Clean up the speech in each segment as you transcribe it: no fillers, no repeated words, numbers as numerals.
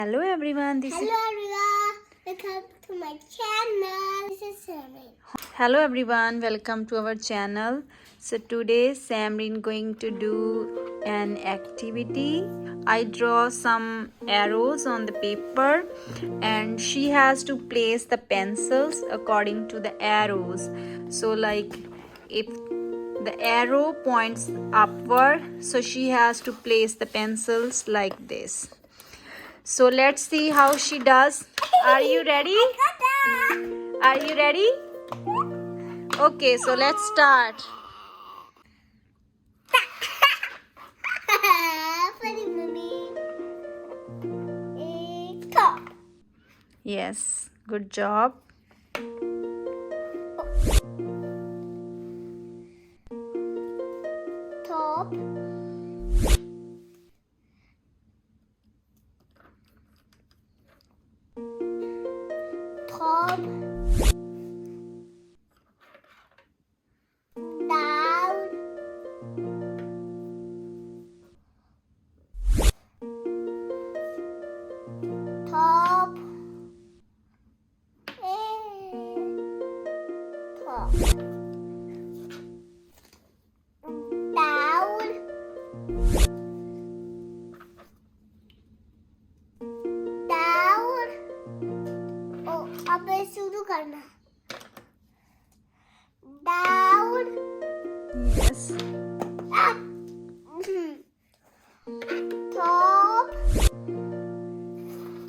Hello everyone, Hello everyone, welcome to my channel. This is Sammy. Hello everyone, welcome to our channel. So today Samrin going to do an activity. I draw some arrows on the paper and she has to place the pencils according to the arrows. So like if the arrow points upward, so she has to place the pencils like this. So let's see how she does. Are you ready? Are you ready? Okay, so let's start. Funny mommy. Top. Yes, good job. Top. Top. Down. Top. Top. Down. Down. Oh, अब शुरू करना. Down. Yes. Up. Top.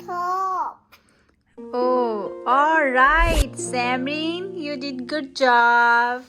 Top. Oh, all right, Samrin, you did good job.